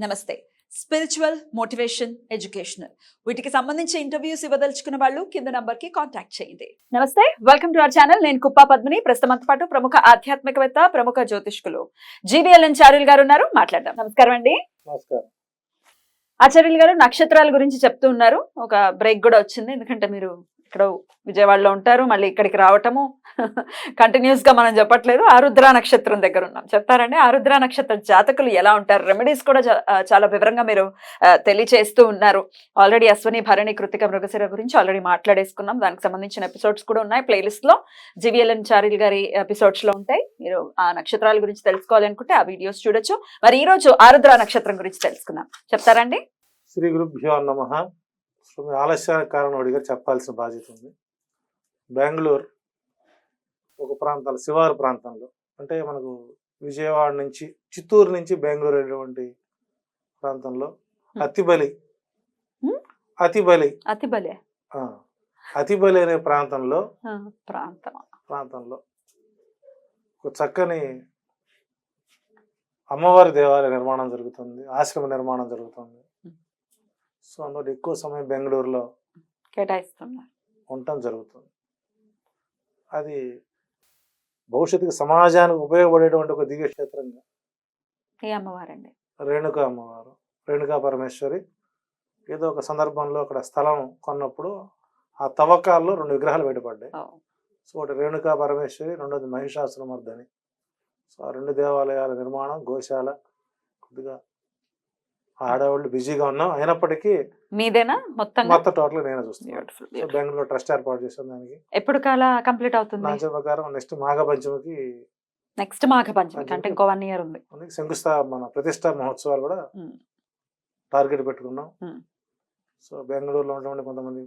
నమస్తే. Spiritual, motivation, educational వీటికి సంబంధించి ఇంటర్వ్యూస్ ఇవ్వదలుచుకున్న వాళ్ళు కింద నంబర్ కి కాంటాక్ట్ చేయండి. నమస్తే, వెల్కమ్ టు అవర్ ఛానల్. నేను కుప్పా పద్మిని. ప్రస్తుతంతో పాటు ప్రముఖ ఆధ్యాత్మికవేత్త, ప్రముఖ జ్యోతిష్కులు GBLN చార్యులు గారు ఉన్నారు. మాట్లాడదాం. నమస్కారం అండి. నమస్కారం. ఆచార్యులు గారు, నక్షత్రాల గురించి చెప్తూ ఉన్నారు. ఒక బ్రేక్ కూడా వచ్చింది, ఎందుకంటే మీరు ఇక్కడ విజయవాడలో ఉంటారు, మళ్ళీ ఇక్కడికి రావటము కంటిన్యూస్ గా మనం చెప్పట్లేదు. ఆరుద్ర నక్షత్రం దగ్గర ఉన్నాం. చెప్తారండి, ఆరుద్ర నక్షత్ర జాతకులు ఎలా ఉంటారు? రెమెడీస్ కూడా చాలా వివరంగా మీరు తెలియచేస్తూ ఉన్నారు. ఆల్రెడీ అశ్విని, భరణి, కృతిక, మృగశిర గురించి ఆల్రెడీ మాట్లాడేసుకున్నాం. దానికి సంబంధించిన ఎపిసోడ్స్ కూడా ఉన్నాయి ప్లేలిస్ట్ లో. GBLN చార్యులు గారి ఎపిసోడ్స్ లో ఉంటాయి. మీరు ఆ నక్షత్రాల గురించి తెలుసుకోవాలి అనుకుంటే ఆ వీడియోస్ చూడొచ్చు. మరి ఈ రోజు ఆరుద్ర నక్షత్రం గురించి తెలుసుకుందాం. చెప్తారండి? శ్రీ గురుభ్యో నమః. ఆలస్యానికి కారణం అడిగా చెప్పాల్సిన బాధ్యత ఉంది. బెంగళూరు ఒక ప్రాంతాలు, శివారు ప్రాంతంలో, అంటే మనకు విజయవాడ నుంచి, చిత్తూరు నుంచి బెంగళూరు అనేటువంటి ప్రాంతంలో అతిబలి అనే ప్రాంతంలో ఒక చక్కని అమ్మవారి దేవాలయ నిర్మాణం జరుగుతుంది, ఆశ్రమ నిర్మాణం జరుగుతుంది. సో అందులో ఎక్కువ సమయం బెంగళూరులో కేటాయిస్తున్నారు, ఉండటం జరుగుతుంది. అది భవిష్యత్తుకి సమాజానికి ఉపయోగపడేటువంటి ఒక దివ్య క్షేత్రంగా అమ్మవారండి రేణుకా అమ్మవారు, రేణుకా పరమేశ్వరి. ఏదో ఒక సందర్భంలో అక్కడ స్థలం కొన్నప్పుడు ఆ తవ్వకాల్లో 2 విగ్రహాలు బయటపడ్డాయి. సో ఒకటి రేణుకా పరమేశ్వరి, రెండోది మహిషాసురమర్దని. సో ఆ 2 దేవాలయాల నిర్మాణం, గోశాల, కొద్దిగా ఆడవాళ్ళు బిజీగా ఉన్నాం. అయినప్పటికీ మీదేనా మొత్తం టోటల్ నేనే చూస్తున్నాను. బెంగళూరు ట్రస్ట్ ఏర్పాటు చేసాను. దానికి ఎప్పుడు కాల కంప్లీట్ అవుతుంది? నా ప్రకారం నెక్స్ట్ మాఘపంచమికి అంటే ఇంకో 1 year ఉంది. మన ప్రతిష్టా మహోత్సవాలు కూడా టార్గెట్ పెట్టుకున్నాం. సో బెంగళూరులో ఉన్నటువంటి కొంతమంది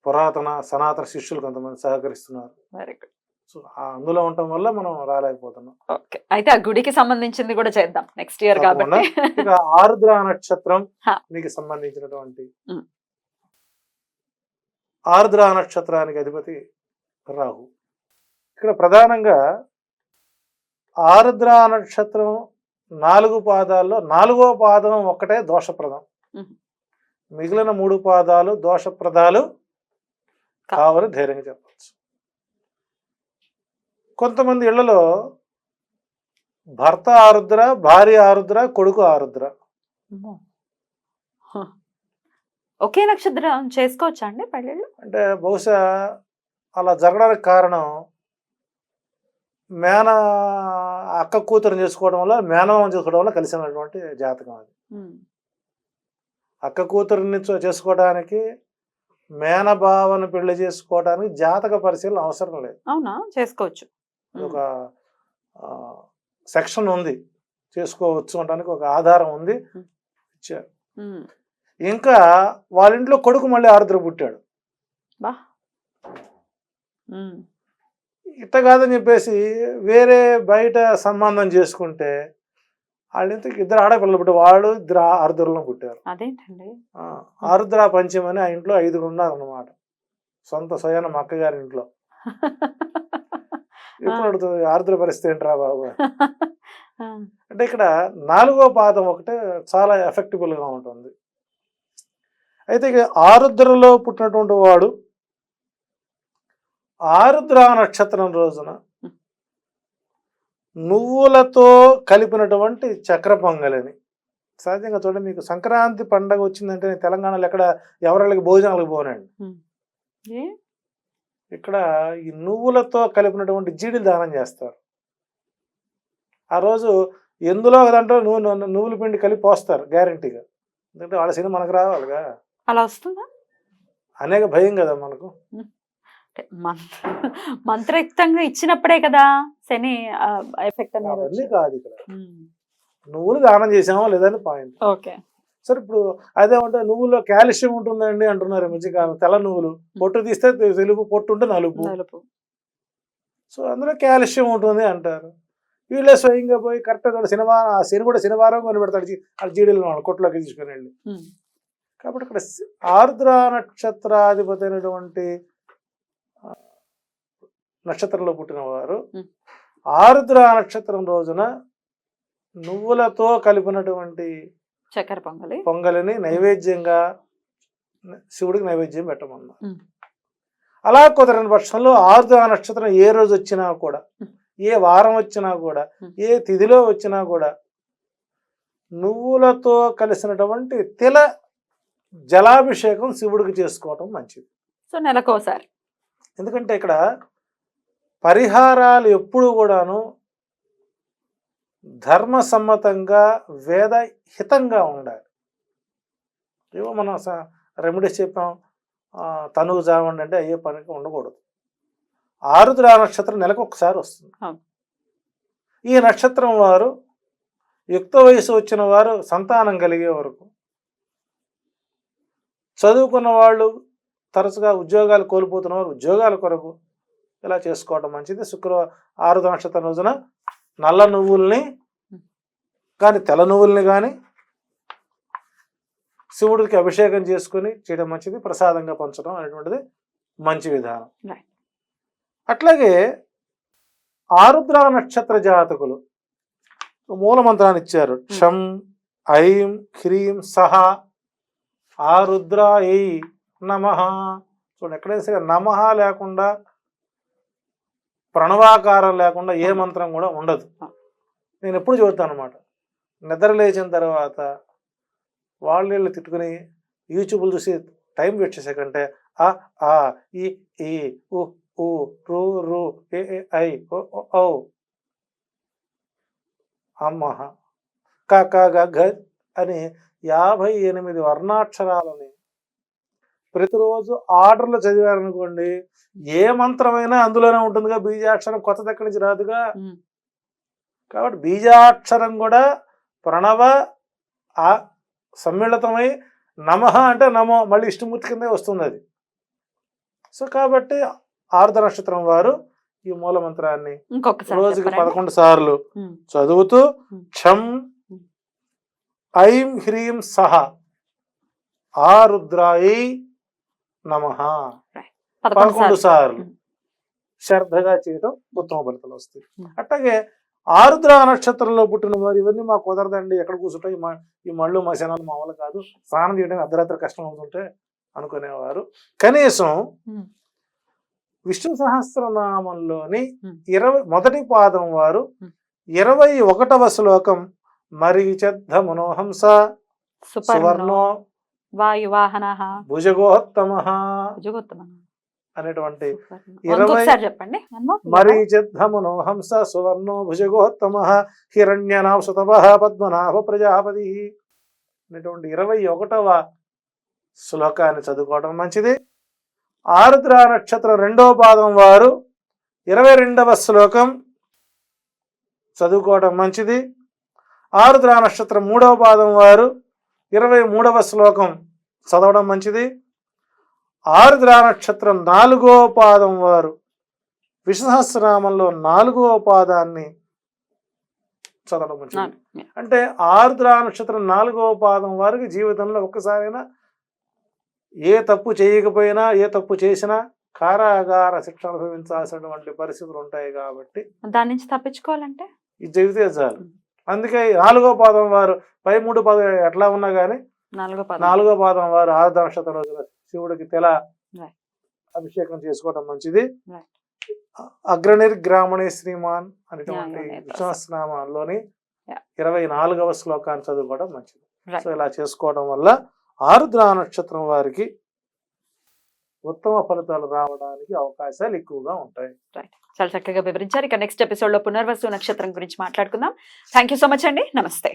పురాతన సనాతన శిష్యులు కొంతమంది సహకరిస్తున్నారు. Very good. సో అందులో ఉండటం వల్ల మనం రాలేకపోతున్నాం. ఓకే, అయితే ఆ గుడికి సంబంధించింది కూడా చేద్దాం నెక్స్ట్ ఇయర్ కాబట్టి. ఇక ఆరుద్ర నక్షత్రం మీకు సంబంధించినటువంటి ఆరుద్ర నక్షత్రానికి అధిపతి రాహు. ఇక్కడ ప్రధానంగా ఆరుద్ర నక్షత్రం 4 పాదాల్లో 4వ పాదం ఒక్కటే దోషప్రదం, మిగిలిన 3 పాదాలు దోషప్రదాలు కావని ధైర్యంగా చెప్పచ్చు. కొంతమంది ఇళ్లలో భర్త ఆరుద్ర, భార్య ఆరుద్ర, కొడుకు ఆరుద్ర. ఒకే నక్షత్రం చేసుకోవచ్చా అండి పెళ్ళిళ్ళు? అంటే బహుశా అలా జరగడానికి కారణం అక్క కూతురు చేసుకోవడం వల్ల, మేనమామ చేసుకోవడం వల్ల కలిసినటువంటి జాతకం అది. అక్క కూతురుని చేసుకోవడానికి, మేనబావను పెళ్లి చేసుకోవడానికి జాతక పరిశీలన అవసరం లేదు. అవునా? చేసుకోవచ్చు. ఒక సెక్షన్ ఉంది, చేసుకోవచ్చు అనడానికి ఒక ఆధారం ఉంది, ఇచ్చారు. ఇంకా వాళ్ళ ఇంట్లో కొడుకు మళ్ళీ ఆరుద్ర పుట్టాడు, ఇట్ట కాదని చెప్పేసి వేరే బయట సంబంధం చేసుకుంటే వాళ్ళ ఇంటికి 2 ఆడపిల్లలు పుట్టారు, వాళ్ళు 2 ఆరుద్రలో పుట్టారు. అదేంటండి? ఆరుద్ర పంచమని ఆ ఇంట్లో 5 ఉన్నారన్నమాట. స్వయాన మా అక్కగారి ఇంట్లో. ఎప్పుడు అడుగుతుంది ఆరుద్ర పరిస్థితి ఏంట్రా బాబు అంటే, ఇక్కడ 4వ పాదం ఒకటే చాలా ఎఫెక్టిబుల్ గా ఉంటుంది. అయితే ఇక ఆరుద్రలో పుట్టినటువంటి వాడు ఆరుద్ర నక్షత్రం రోజున నువ్వులతో కలిపినటువంటి చక్ర పొంగలని, సహజంగా చూడండి, మీకు సంక్రాంతి పండగ వచ్చిందంటే తెలంగాణలో ఎక్కడ ఎవరికి భోజనాలకు పోనండి, ఇక్కడ ఈ నువ్వులతో కలిపినటువంటి జీడీలు దానం చేస్తారు. ఆ రోజు ఎందులో కదంటే నువ్వుల పిండి కలిపి పోస్తారు గ్యారంటీగా, ఎందుకంటే వాళ్ళ సినిమా మనకు రావాలిగా. అలా వస్తుందా అనేక భయం కదా మనకు. మంత్రయుక్తంగా ఇచ్చినప్పుడే కదా శని ఎఫెక్ట్ అనేది కాదు. ఇక్కడ నువ్వులు దానం చేసామో లేదని పాయింట్. ఓకే, సరే ఇప్పుడు అదేమంటే నువ్వులో కాల్షియం ఉంటుందండి అంటున్నారు మధ్యకాలం. తెల్ల నువ్వులు పొట్టు తీస్తే తెలుపు, పొట్టు ఉంటే నలుపు. సో అందులో కాల్షియం ఉంటుంది అంటారు. వీళ్ళే స్వయంగా పోయి కరెక్ట్గా శని కూడా శనివారం కొని పెడతాడు ఆ జీడీలు కొట్లోకి తీసుకుని వెళ్ళి. కాబట్టి ఇక్కడ ఆరుద్ర నక్షత్రాధిపతి అయినటువంటి నక్షత్రంలో పుట్టిన వారు ఆరుద్ర నక్షత్రం రోజున నువ్వులతో కలిపినటువంటి చక్కెర పొంగలి. పొంగలిని నైవేద్యంగా శివుడికి నైవేద్యం పెట్టమన్నా. ఉమ్. అలా కుదరని పక్షంలో ఆరుద్ర నక్షత్రం ఏ రోజు వచ్చినా కూడా, ఏ వారం వచ్చినా కూడా, ఏ తిథిలో వచ్చినా కూడా నువ్వులతో కలిసినటువంటి తిల జలాభిషేకం శివుడికి చేసుకోవటం మంచిది. సో నెలకోసారి. ఎందుకంటే ఇక్కడ పరిహారాలు ఎప్పుడు కూడాను ధర్మసమ్మతంగా వేదహితంగా ఉండాలి. ఏవో మనం రెమెడీస్ చెప్పాం, తనువు జావండి అంటే అయ్యే పనికి ఉండకూడదు. ఆరుద్ర నక్షత్రం నెలకు ఒకసారి వస్తుంది. ఈ నక్షత్రం వారు యుక్త వయసు వచ్చిన వారు సంతానం కలిగే వరకు, చదువుకున్న వాళ్ళు తరచుగా ఉద్యోగాలు కోల్పోతున్న వారు ఉద్యోగాల కొరకు ఇలా చేసుకోవడం మంచిది. ఆరుద్ర నక్షత్రం రోజున నల్ల నువ్వుల్ని కానీ తెల్ల నువ్వుల్ని కానీ శివుడికి అభిషేకం చేసుకుని చేయడం మంచిది. ప్రసాదంగా పంచడం అనేటువంటిది మంచి విధానం. అట్లాగే ఆరుద్ర నక్షత్ర జాతకులు మూల మంత్రాన్ని ఇచ్చారు. క్షం ఐం హ్రీం సహ ఆరుద్రాయై నమః. చూడండి, ఎక్కడైనా సరే నమః లేకుండా, ప్రణవాకారం లేకుండా ఏ మంత్రం కూడా ఉండదు. నేను ఎప్పుడు చెబుతాను అనమాట, నిద్ర లేచిన తర్వాత వాళ్ళు తిట్టుకుని యూట్యూబ్లు చూసి టైం వేస్ట్ చేసే కంటే ఆ ఆ ఈ ఉ ఊ రు రు ఏ ఐ ఓ ఓ అమ్మహ క గ అని 58 వర్ణాక్షరాలని ప్రతిరోజు ఆర్డర్లు చదివారనుకోండి, ఏ మంత్రమైనా అందులోనే ఉంటుందిగా. బీజాక్షరం కొత్తది ఎక్కడి నుంచి రాదుగా. కాబట్టి బీజాక్షరం కూడా ప్రణవ ఆ సమ్మిళితమై నమః అంటే నమో మళ్ళీ ఇష్టమూర్తి కిందే వస్తుంది అది. సో కాబట్టి ఆరుద్ర నక్షత్రం వారు ఈ మూల మంత్రాన్ని రోజుకి 11 సార్లు చదువుతూ క్షం ఐం హ్రీం సహ ఆరుద్రాయై నమః 11 సార్లు శ్రద్ధగా చేయటం ఉత్తమ ఫలితాలు వస్తాయి. అట్లాగే ఆరుద్ర నక్షత్రంలో పుట్టిన వారు ఇవన్నీ మాకు కుదరదండి, ఎక్కడ కూర్చుంటాయి ఈ మళ్ళు మశానాలు మామూలు కాదు, స్నానం చేయడానికి అర్ధరాత్రి కష్టం అవుతుంటే అనుకునేవారు కనీసం విష్ణు సహస్రనామంలోని మొదటి పాదం వారు 21వ శ్లోకం మరీచద్ధ మనోహంస సువర్ణో వాయువాహనః భుజగోత్తమః అనేటువంటి 20 మరీచద్ధ మనోహంస సువర్ణో భుజగోత్తమః హిరణ్యనాభసుతవః పద్మనాభ ప్రజాపతి అనేటువంటి 21వ శ్లోకాన్ని చదువుకోవడం మంచిది. ఆరుద్ర నక్షత్రం 2వ పాదం వారు 22వ శ్లోకం చదువుకోవడం మంచిది. ఆరుద్ర నక్షత్రం 3వ పాదం వారు 23వ శ్లోకం చదవడం మంచిది. ఆరుద్ర నక్షత్రం 4వ పాదం వారు విష్ణు సహస్రనామంలో 4వ పాదాన్ని చదవడం మంచిది. అంటే ఆరుద్ర నక్షత్రం 4వ పాదం వారికి జీవితంలో ఒక్కసారైనా ఏ తప్పు చేయకపోయినా, ఏ తప్పు చేసినా కారాగార శిక్ష అనుభవించాల్సినటువంటి పరిస్థితులు ఉంటాయి. కాబట్టి దాని నుంచి తప్పించుకోవాలంటే ఇది చెబితే చాలు. అందుకే 4వ పాదం వారు పై 3 పాదం ఎట్లా ఉన్నా కానీ 4వ పాదం వారు ఆరుద్ర నక్షత్రం రోజున శివుడికి తెల అభిషేకం చేసుకోవడం మంచిది. అగ్రనిర్గ్రామణి శ్రీమాన్ అనేటువంటి విశ్వాసనామాల్లోని 24వ శ్లోకాన్ని చదువుకోవడం మంచిది. సో ఇలా చేసుకోవడం వల్ల ఆరుద్ర నక్షత్రం వారికి ఉత్తమ ఫలితాలు రావడానికి అవకాశాలు ఎక్కువగా ఉంటాయి. చాలా చక్కగా వివరించారు. ఇక నెక్స్ట్ ఎపిసోడ్ లో పునర్వసు నక్షత్రం గురించి మాట్లాడుకుందాం. థ్యాంక్ యూ సో మచ్ అండి. నమస్తే.